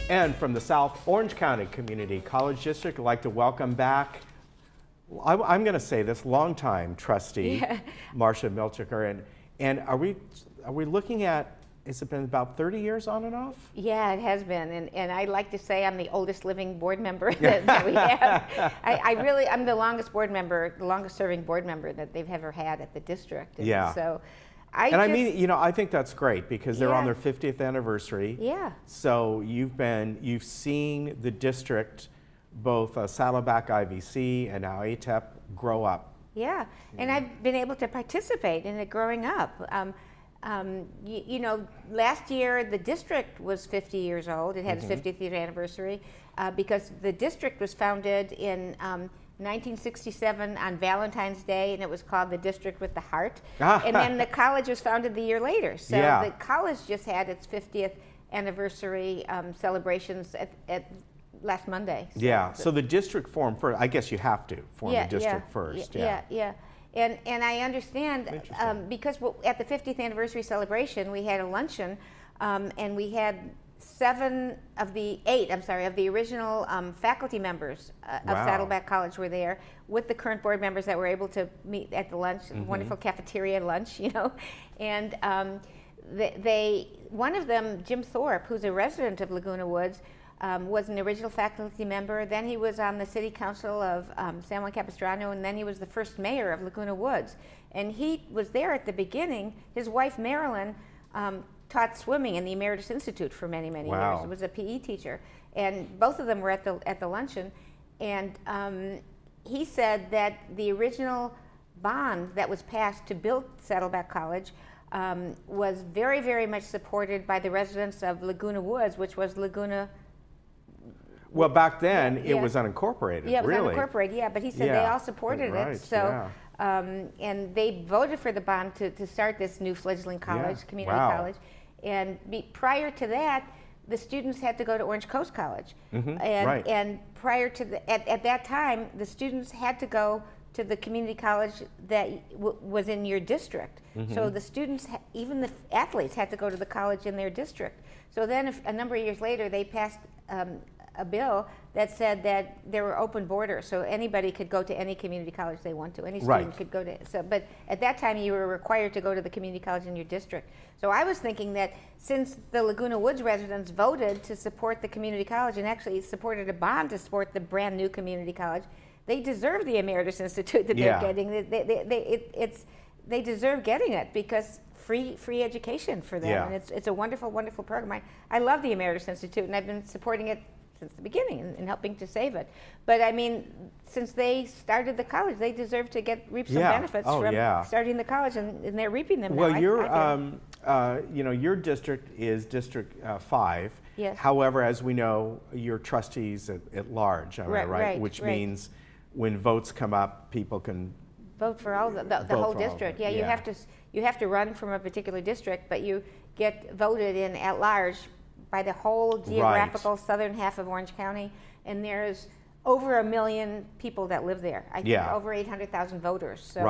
And from the South Orange County Community College District, I'd like to welcome back, I'm going to say this, longtime trustee, Marcia Milchiker. And are we looking at, has it been about 30 years on and off? Yeah, it has been. And I like to say I'm the oldest living board member that we have. I'm the longest board member, the longest serving board member that they've ever had at the district. And so I mean, I think that's great because they're on their 50th anniversary. Yeah. So you've seen the district, both Saddleback IVC and now ATEP, grow up. Yeah, and I've been able to participate in it growing up. Last year the district was 50 years old. It had its 50th anniversary because the district was founded in 1967 on Valentine's Day, and it was called the District with the Heart. And then the college was founded the year later. So the college just had its 50th anniversary celebrations at last Monday. So the district formed first. I guess you have to form the district first. And I understand because at the 50th anniversary celebration, we had a luncheon, and we had 7 of the original faculty members of Saddleback College were there with the current board members that were able to meet at the lunch, wonderful cafeteria lunch, And one of them, Jim Thorpe, who's a resident of Laguna Woods, was an original faculty member. Then he was on the City Council of San Juan Capistrano, and then he was the first mayor of Laguna Woods. And he was there at the beginning. His wife, Marilyn, taught swimming in the Emeritus Institute for many, many years. It was a PE teacher. And both of them were at the luncheon. And he said that the original bond that was passed to build Saddleback College was very, very much supported by the residents of Laguna Woods, which was Laguna. Well, back then it was unincorporated. Yeah, it was unincorporated. But he said they all supported it. So, and they voted for the bond to start this new fledgling college, community college. And prior to that, the students had to go to Orange Coast College. And prior to at that time, the students had to go to the community college that was in your district. So the students, even the athletes, had to go to the college in their district. So then a number of years later, they passed a bill that said that there were open borders, so anybody could go to any community college they want to. Any student could go to. But at that time, you were required to go to the community college in your district. So I was thinking that since the Laguna Woods residents voted to support the community college and actually supported a bond to support the brand new community college, they deserve the Emeritus Institute that they're getting. They deserve getting it because free education for them, and it's a wonderful, wonderful program. I love the Emeritus Institute, and I've been supporting it since the beginning and helping to save it. But I mean, since they started the college, they deserve to reap some benefits from starting the college, and they're reaping them now. Well, your district is District 5. Yes. However, as we know, you're trustees at large, right? Which means when votes come up, people can vote for all the whole district. You have to run from a particular district, but you get voted in at large by the whole geographical southern half of Orange County, and there's over 1 million people that live there. I think over 800,000 voters. So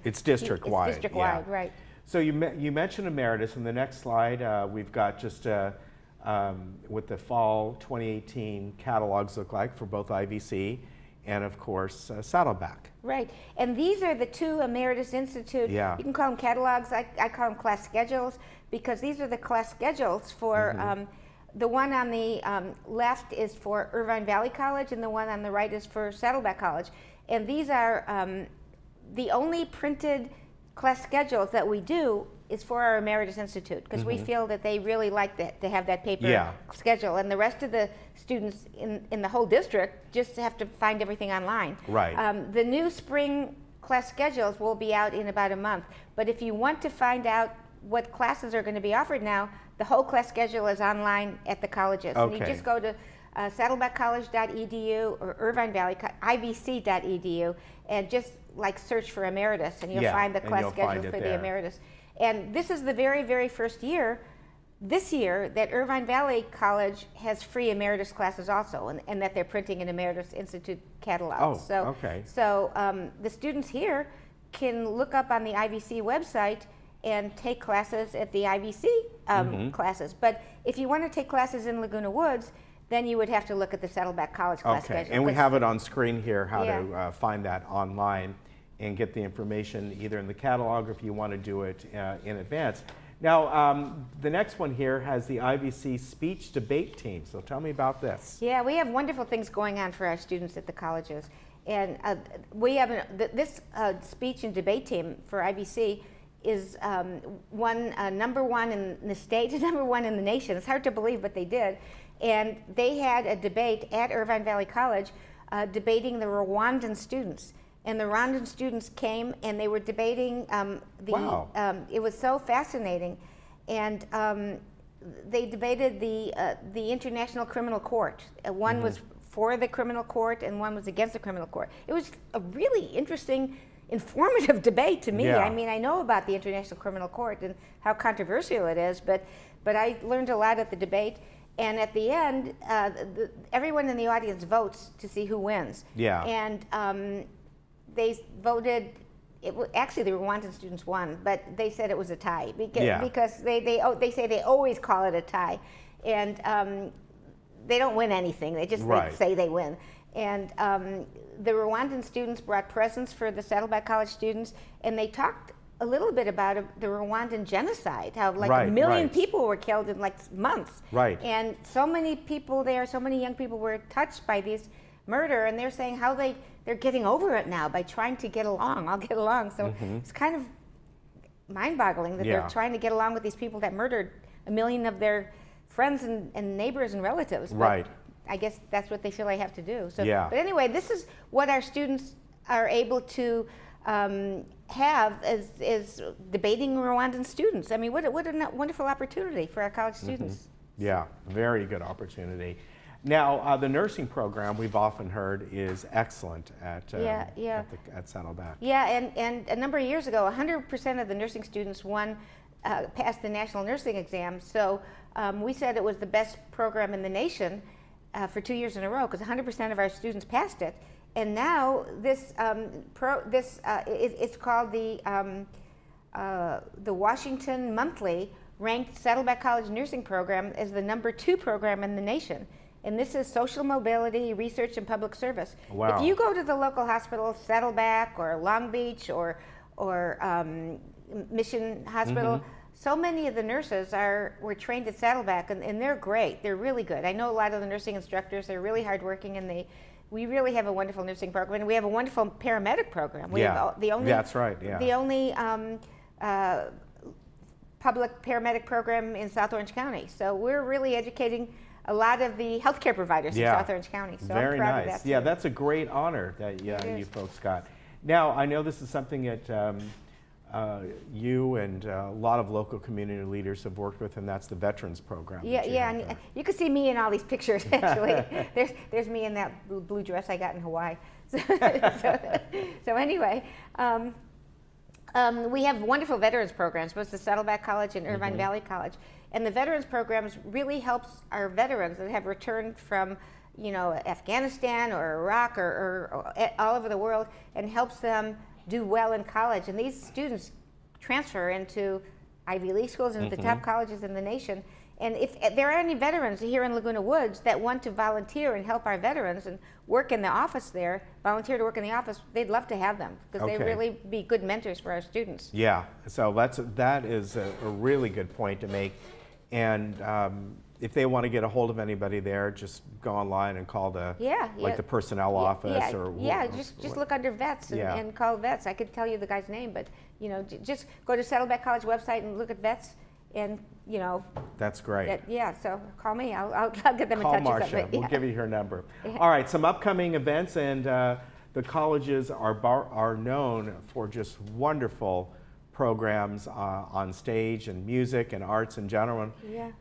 it's district-wide. It's district-wide, right. So you mentioned Emeritus. In the next slide, we've got just what the fall 2018 catalogs look like for both IVC and, of course, Saddleback. Right, and these are the 2 Emeritus Institute. You can call them catalogs. I call them class schedules because these are the class schedules for the one on the left is for Irvine Valley College, and the one on the right is for Saddleback College. And these are the only printed class schedules that we do is for our Emeritus Institute because we feel that they really like to have that paper schedule, and the rest of the students in the whole district just have to find everything online. The new spring class schedules will be out in about a month, but if you want to find out what classes are going to be offered now, the whole class schedule is online at the colleges. And you just go to saddlebackcollege.edu or Irvine Valley IVC.edu and just search for Emeritus, and you'll find the class schedule for the Emeritus. And this is the very, very first year, this year, that Irvine Valley College has free Emeritus classes also, and that they're printing an Emeritus Institute catalog. So the students here can look up on the IVC website and take classes at the IVC classes. But if you want to take classes in Laguna Woods, then you would have to look at the Saddleback College class schedule. And we have it on screen here, how to find that online and get the information either in the catalog or if you want to do it in advance. Now, the next one here has the IVC speech debate team. So tell me about this. Yeah, we have wonderful things going on for our students at the colleges. And we have this speech and debate team for IVC is number one in the state, number one in the nation. It's hard to believe, but they did. And they had a debate at Irvine Valley College debating the Rwandan students. And the Rwandan students came and they were debating it was so fascinating. And they debated the International Criminal Court. One was for the criminal court and one was against the criminal court. It was a really interesting, informative debate to me. I mean, I know about the International Criminal Court and how controversial it is, but I learned a lot at the debate. And at the end, everyone in the audience votes to see who wins. And they voted. Actually, the Rwandan students won, but they said it was a tie because they say they always call it a tie, and they don't win anything. They just say they win. And the Rwandan students brought presents for the Saddleback College students, and they talked a little bit about the Rwandan genocide, how like a million people were killed in like months. And so many people there, so many young people were touched by this murder, and they're saying how they're getting over it now by trying to get along. I'll get along. So it's kind of mind-boggling that they're trying to get along with these people that murdered a million of their friends and neighbors and relatives. But I guess that's what they feel they have to do. So, but anyway, this is what our students are able to have is debating Rwandan students. I mean, what a wonderful opportunity for our college students. Yeah, very good opportunity. Now, the nursing program we've often heard is excellent at Saddleback. Yeah, and a number of years ago, 100% of the nursing students passed the national nursing exam. So we said it was the best program in the nation for 2 years in a row because 100% of our students passed it. And now it's called the Washington Monthly ranked Saddleback College nursing program as the #2 program in the nation. And this is social mobility, research, and public service. If you go to the local hospital, Saddleback or Long Beach or Mission Hospital, so many of the nurses were trained at Saddleback, and they're great. They're really good. I know a lot of the nursing instructors. They're really hardworking, and we really have a wonderful nursing program, and we have a wonderful paramedic program. We have the only public paramedic program in South Orange County. So we're really educating a lot of the healthcare providers in South Orange County. So very I'm proud nice. of that. Yeah, that's a great honor that you folks got. Now, I know this is something that you and a lot of local community leaders have worked with, and that's the Veterans Program. And you can see me in all these pictures, actually. there's me in that blue dress I got in Hawaii. So anyway, we have wonderful veterans programs, both the Saddleback College and Irvine Valley College. And the veterans programs really helps our veterans that have returned from, Afghanistan or Iraq or all over the world, and helps them do well in college. And these students transfer into Ivy League schools and the top colleges in the nation. And if there are any veterans here in Laguna Woods that want to volunteer and help our veterans and work in the office there, volunteer to work in the office, they'd love to have them because they really be good mentors for our students. Yeah, so that is a really good point to make. And if they want to get a hold of anybody there, just go online and call the the personnel office just look under vets and call vets. I could tell you the guy's name, but just go to Saddleback College website and look at vets, and that's great. So call me. I'll get them in touch. Call Marcia. We'll give you her number. All right, some upcoming events, and the colleges are known for just wonderful programs on stage and music and arts in general.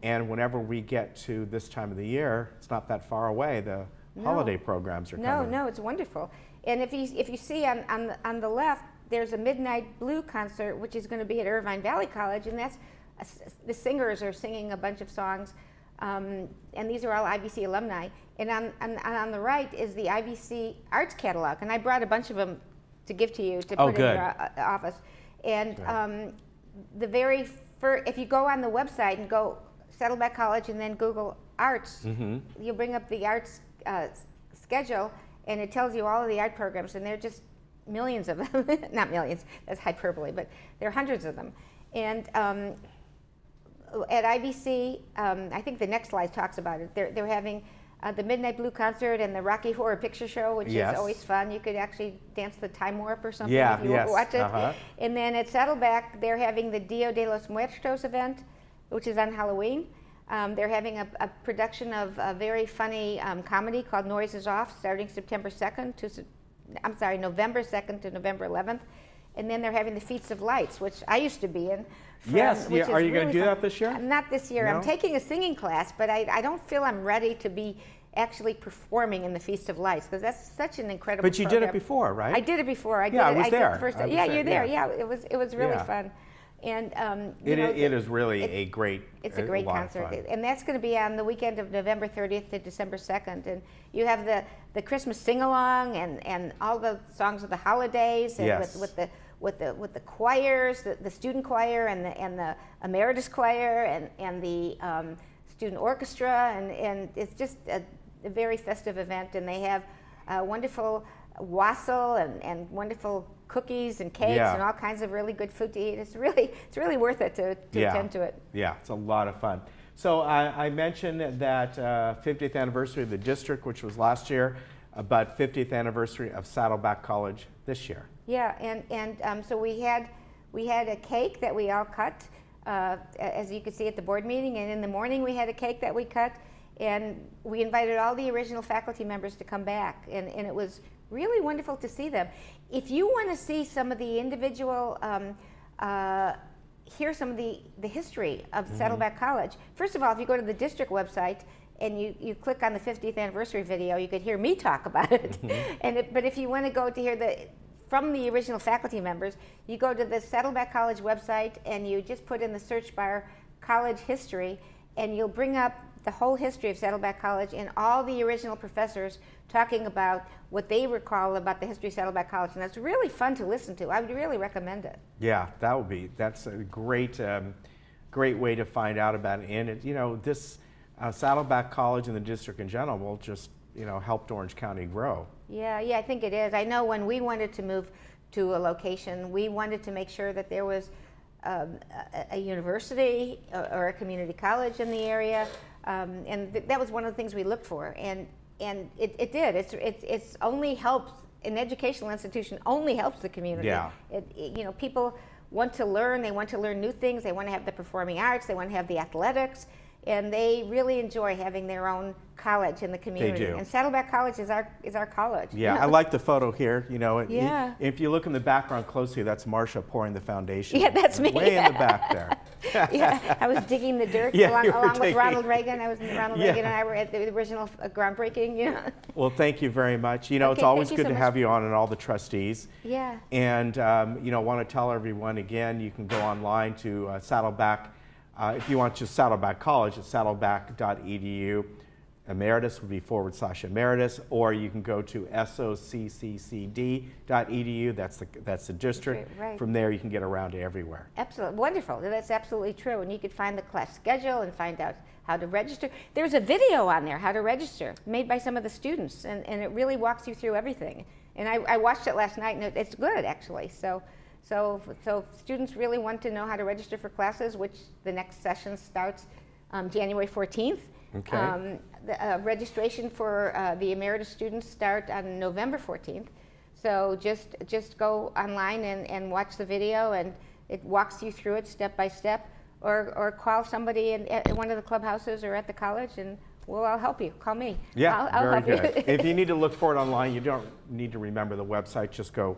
And whenever we get to this time of the year, it's not that far away. The holiday programs are coming. No, it's wonderful. And if you see on the left, there's a Midnight Blue concert, which is going to be at Irvine Valley College, and that's the singers are singing a bunch of songs, and these are all IVC alumni. And on the right is the IVC Arts Catalog, and I brought a bunch of them to give to you to put in your office. And the very first, if you go on the website and go Saddleback College and then Google arts, you bring up the arts schedule, and it tells you all of the art programs, and they're just millions of them. Not millions, that's hyperbole, but there are hundreds of them. And at IBC, I think the next slide talks about it. They're having the Midnight Blue concert and the Rocky Horror Picture Show, which is always fun. You could actually dance the time warp or something if you watch it. And then at Saddleback, they're having the Dia de los Muertos event, which is on Halloween. They're having a production of a very funny comedy called Noise is Off, starting November 2nd to November 11th. And then they're having the Feats of Lights, which I used to be in. Are you going to do that this year? Not this year. No? I'm taking a singing class, but I don't feel I'm ready to be actually performing in the Feast of Lights, because that's such an incredible But you did it before, right? I did it before. I was there. You're there. Yeah, it was really fun. And it is really a great concert, and that's going to be on the weekend of November 30th to December 2nd. And you have the Christmas sing-along and all the songs of the holidays, and with the choirs, the student choir and the emeritus choir and the student orchestra, and it's just a very festive event. And they have wonderful wassail and wonderful cookies and cakes and all kinds of really good food to eat. It's really worth it to attend to it. Yeah, it's a lot of fun. So I mentioned that 50th anniversary of the district, which was last year, but 50th anniversary of Saddleback College this year. Yeah, and so we had a cake that we all cut, as you could see at the board meeting, and in the morning we had a cake that we cut, and we invited all the original faculty members to come back, and it was really wonderful to see them. If you want to see some of the individual, hear some of the history of Saddleback College, first of all, if you go to the district website and you click on the 50th anniversary video, you could hear me talk about it. But if you want to go to hear from the original faculty members, you go to the Saddleback College website and you just put in the search bar college history, and you'll bring up the whole history of Saddleback College and all the original professors talking about what they recall about the history of Saddleback College, and it's really fun to listen to. I would really recommend it. Yeah, that's a great way to find out about it. And this Saddleback College and the district in general will just helped Orange County grow. Yeah, I think it is. I know when we wanted to move to a location, we wanted to make sure that there was a university or a community college in the area, and that was one of the things we looked for, and it did. It's only helps, an educational institution only helps the community. Yeah. People want to learn. They want to learn new things. They want to have the performing arts. They want to have the athletics, and they really enjoy having their own college in the community. They do. And Saddleback College is our college. Yeah, I like the photo here. If you look in the background closely, that's Marcia pouring the foundation. Yeah, that's me. Way in the back there. Yeah, I was digging the dirt along with Ronald Reagan. Ronald Reagan and I were at the original groundbreaking. Well, thank you very much. It's always good to have you on, and all the trustees. Yeah. And want to tell everyone again, you can go online to Saddleback. If you want just Saddleback College, it's saddleback.edu. Emeritus would be /emeritus, or you can go to SOCCCD.edu. That's the district. Right. From there, you can get around to everywhere. Absolutely. Wonderful. That's absolutely true. And you could find the class schedule and find out how to register. There's a video on there, how to register, made by some of the students, and it really walks you through everything. And I watched it last night, and it's good, actually. So students really want to know how to register for classes, which the next session starts January 14th. Okay. The registration for the emeritus students start on November 14th. So just go online and watch the video, and it walks you through it step by step, or call somebody at one of the clubhouses or at the college, and I'll help you. Call me. Yeah, I'll very good. If you need to look for it online, you don't need to remember the website. Just go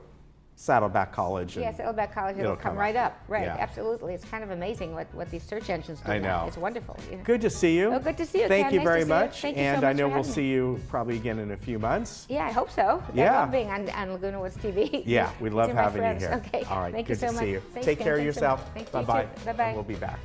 Saddleback College. Yeah, Saddleback College, it'll come right up. Right, yeah. Absolutely. It's kind of amazing what these search engines do. I know. Now. It's wonderful. Yeah. Good to see you. Oh, good to see you, Thank Ken. you nice very much. Thank you and so much I know for we'll see you probably again in a few months. Yeah, I hope so. Yeah. I love being on Laguna Woods TV. Yeah, we love having you here. Okay. All right, Thank good you so to much. see you. Thanks, Take care of Ken. yourself. Thank you. Bye-bye. Bye-bye. And we'll be back.